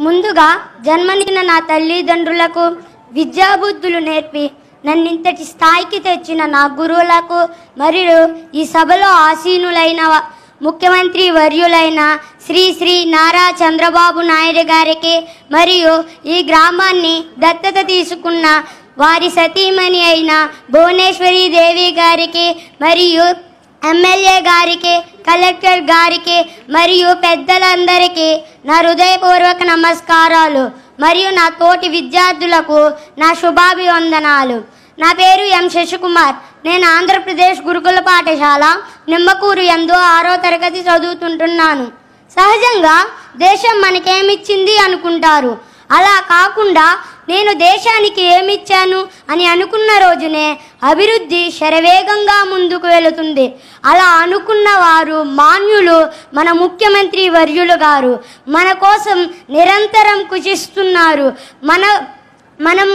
ముందుగా జన్మనిచ్చిన నా తల్లిదండ్రులకు విద్యాబుద్ధులు నేర్పి నన్నింతటి స్థాయికి తెచ్చిన నా గురువులకు మరియు ఈ సభలో ఆసీనులైన ముఖ్యమంత్రి వర్యులైన శ్రీ నారా చంద్రబాబు నాయుడు గారికి మరియు ఈ గ్రామాన్ని దత్తత తీసుకున్న వారి సతీమణి అయిన భువనేశ్వరి దేవి గారికి మరియు ఎమ్మెల్యే గారికి కలెక్టర్ గారికి మరియు పెద్దలందరికీ నా హృదయపూర్వక నమస్కారాలు మరియు నా తోటి విద్యార్థులకు నా శుభాభివందనాలు. నా పేరు ఎం శశికుమార్. నేను ఆంధ్రప్రదేశ్ గురుకుల పాఠశాల నిమ్మకూరు యందు 6వ తరగతి చదువుతుంటున్నాను. సహజంగా దేశం మనకేమిచ్చింది అనుకుంటారు. అలా కాకుండా నేను దేశానికి ఏమిచ్చాను అని అనుకున్న రోజునే అభివృద్ధి శరవేగంగా ముందుకు వెళుతుంది. అలా అనుకున్న వారు మాన్యులు మన ముఖ్యమంత్రి వర్యులు గారు మన కోసం నిరంతరం కృషిస్తున్నారు. మనం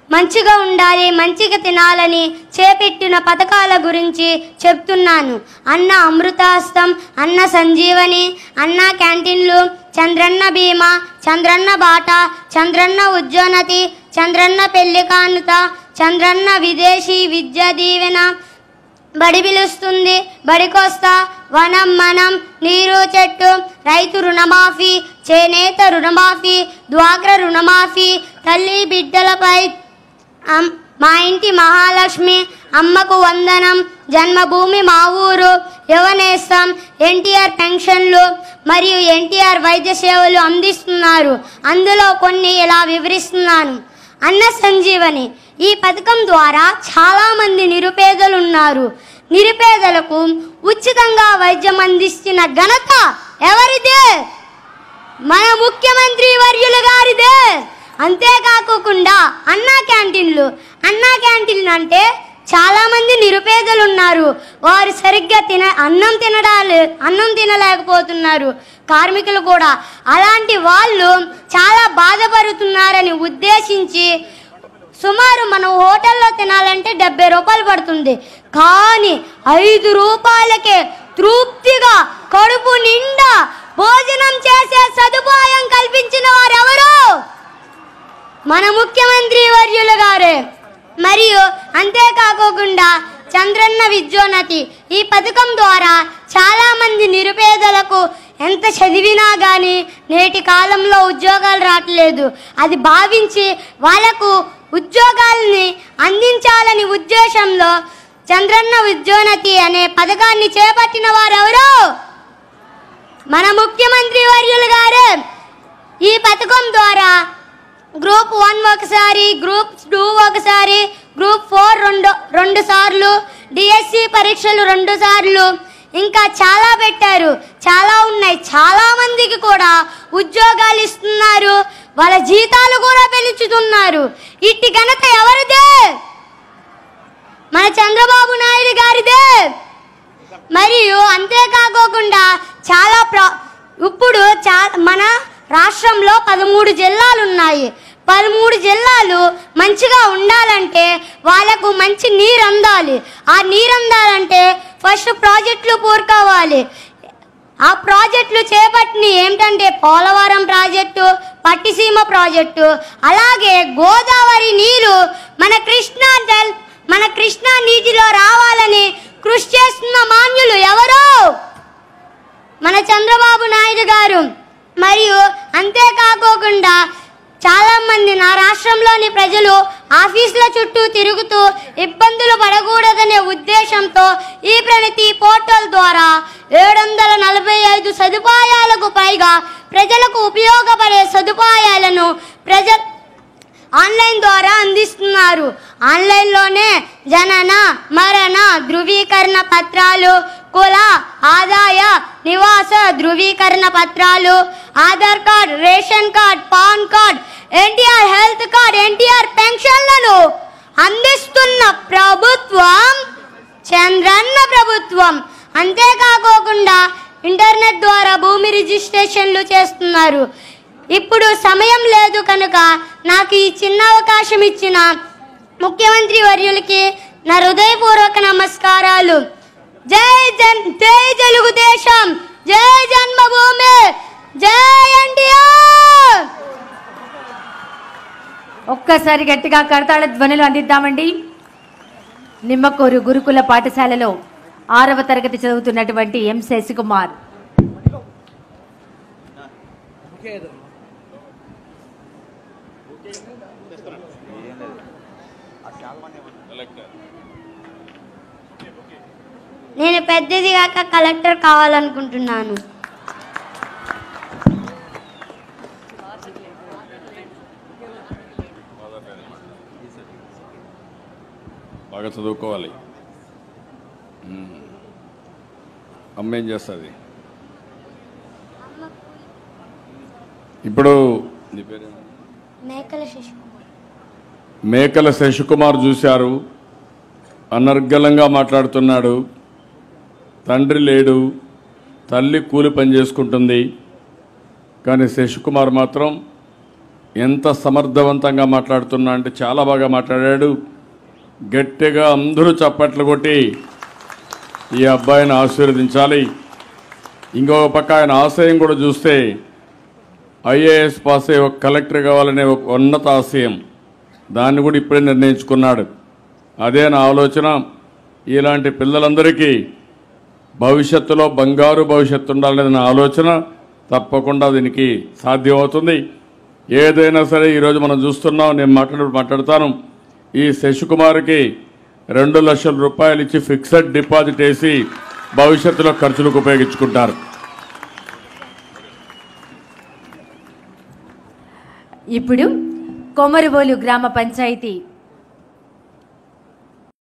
మంచిగా ఉండాలి, మంచిగా తినాలని చేపట్టిన పథకాల గురించి చెప్తున్నాను. అన్న అమృతాస్తం, అన్న సంజీవని, అన్న క్యాంటీన్లు, చంద్రన్న బీమా, చంద్రన్న బాట, చంద్రన్న ఉజ్జోన్నతి, చంద్రన్న పెళ్లి కానుత, చంద్రన్న విదేశీ విద్యా దీవెన, బడి పిలుస్తుంది, బడికొస్తా, వనం మనం, నీరు చెట్టు, రైతు రుణమాఫీ, చేనేత రుణమాఫీ, డ్వాక్రా రుణమాఫీ, తల్లి బిడ్డలపై మా ఇంటి మహాలక్ష్మి, అమ్మకు వందనం, జన్మభూమి మా ఊరు, యువనేస్తం, ఎన్టీఆర్ పెన్షన్లు మరియు ఎన్టీఆర్ వైద్య సేవలు అందిస్తున్నారు. అందులో కొన్ని ఇలా వివరిస్తున్నాను. అన్న సంజీవని ఈ పథకం ద్వారా చాలామంది నిరుపేదలు ఉన్నారు. నిరుపేదలకు ఉచితంగా వైద్యం అందిస్తున్న ఘనత ఎవరిదే? మన ముఖ్యమంత్రి వర్యులు గారిదే. అంతేకాకుండా అన్నా క్యాంటీన్లు అంటే చాలామంది నిరుపేదలు ఉన్నారు. వారు సరిగ్గా అన్నం తినలేకపోతున్నారు. కార్మికులు కూడా అలాంటి వాళ్ళు చాలా బాధపడుతున్నారని ఉద్దేశించి సుమారు మనం హోటల్లో తినాలంటే 70 రూపాయలు పడుతుంది. కానీ 5 రూపాయలకే తృప్తిగా కడుపు నిండా భోజనం చేసే సదుపాయం కల్పించిన వారెవరు? మన ముఖ్యమంత్రి వర్యులు గారే. మరియు అంతేకాకుండా చంద్రన్న విద్యోన్నతి ఈ పథకం ద్వారా చాలామంది నిరుపేదలకు ఎంత చదివినా కానీ నేటి కాలంలో ఉద్యోగాలు రావట్లేదు. అది భావించి వాళ్లకు ఉద్యోగాలని అందించాలని ఉద్దేశంలో చంద్రన్న విద్యోన్నతి అనే పథకాన్ని చేపట్టిన వారెవరు? మన ముఖ్యమంత్రి వర్యులు గారే. ఈ పథకం ద్వారా గ్రూప్ 1 ఒకసారి, గ్రూప్ 2 ఒకసారి, గ్రూప్ 4 రెండు సార్లు, డిఎస్సి పరీక్షలు 2 సార్లు, ఇంకా చాలా పెట్టారు. చాలా ఉన్నాయి. చాలా మందికి కూడా ఉద్యోగాలు ఇస్తున్నారు. వాళ్ళ జీతాలు కూడా పెంచుతున్నారు. ఇట్టి ఘనత ఎవరిదే? మన చంద్రబాబు నాయుడు గారిదే. మరియు అంతేకాకుండా ఇప్పుడు మన రాష్ట్రంలో 13 జిల్లాలు ఉన్నాయి. 13 జిల్లాలు మంచిగా ఉండాలంటే వాళ్ళకు మంచి నీరు అందాలి. ఆ నీరు అందాలంటే ఫస్ట్ ప్రాజెక్టులు పూర్తవ్వాలి. ఆ ప్రాజెక్టులు చేపట్టిన ఏమిటంటే పోలవరం ప్రాజెక్టు, పట్టిసీమ ప్రాజెక్టు, అలాగే గోదావరి నీరు మన కృష్ణా నీటిలో రావాలని కృషి చేస్తున్న మాన్యులు ఎవరు? మన చంద్రబాబు నాయుడు గారు. మరియు అంతేకాకుండా చాలామంది నా రాష్ట్రంలోని ప్రజలు ఆఫీసుల చుట్టూ తిరుగుతూ ఇబ్బందులు పడకూడదనే ఉద్దేశంతో ఈ ప్రణతి పోర్టల్ ద్వారా 745 సదుపాయాలకు పైగా ప్రజలకు ఉపయోగపడే సదుపాయాలను ఆన్లైన్ ద్వారా అందిస్తున్నారు. ఆన్లైన్లోనే జనన మరణ ధృవీకరణ పత్రాలు, కుల ఆదాయ నివాస ధృవీకరణ పత్రాలు, Aadhaar card, ration card, pan card, NTR health card, NTR పెన్షన్లను అందిస్తున్న ప్రభుత్వం చంద్రన్న ప్రభుత్వం. అంతేకాకుండా ఇంటర్నెట్ ద్వారా భూమి రిజిస్ట్రేషన్లు చేస్తున్నారు. ఇప్పుడు సమయం లేదు కనుక నాకు ఈ చిన్న అవకాశం ఇచ్చిన ముఖ్యమంత్రి వర్యులకి నా హృదయపూర్వక నమస్కారాలు. జై తెలుగుదేశం, జై జన్మభూమి, జై ఎన్టీఆర్. ఒక్కసారి గట్టిగా కరతాళ ధ్వనులు అందిద్దామండి. నిమ్మకూరు గురుకుల పాఠశాలలో 6వ తరగతి చదువుతున్నటువంటి ఎం శశికుమార్. నేను పెద్దదిగాక కలెక్టర్ కావాలనుకుంటున్నాను. బాగా చదువుకోవాలి. అమ్మ ఏం చేస్తుంది ఇప్పుడు? నీ పేరు మేకల శశికుమార్. చూశారు, అనర్గళంగా మాట్లాడుతున్నాడు. తండ్రి లేడు, తల్లి కూలి పని చేసుకుంటుంది. కానీ శశికుమార్ మాత్రం ఎంత సమర్థవంతంగా మాట్లాడుతున్నా అంటే చాలా బాగా మాట్లాడాడు. గట్టిగా అందరూ చప్పట్లు కొట్టి ఈ అబ్బాయిని ఆశీర్వదించాలి. ఇంకొక పక్క ఆయన ఆశయం కూడా చూస్తే ఐఏఎస్ పాస్ అయ్యి ఒక కలెక్టర్ కావాలనే ఒక ఉన్నత ఆశయం, దాన్ని కూడా ఇప్పుడే నిర్ణయించుకున్నాడు. అదే నా ఆలోచన. ఇలాంటి పిల్లలందరికీ భవిష్యత్తులో బంగారు భవిష్యత్తు ఉండాలనేది నా ఆలోచన. తప్పకుండా దీనికి సాధ్యమవుతుంది. ఏదైనా సరే ఈరోజు మనం చూస్తున్నాం, నేను మాట్లాడతాను. ఈ శశికుమార్కి 2 లక్షల రూపాయలు ఇచ్చి ఫిక్స్డ్ డిపాజిట్ వేసి భవిష్యత్తులో ఖర్చులకు ఉపయోగించుకుంటారు. ఇప్పుడు కొమరుబోలు గ్రామ పంచాయతీ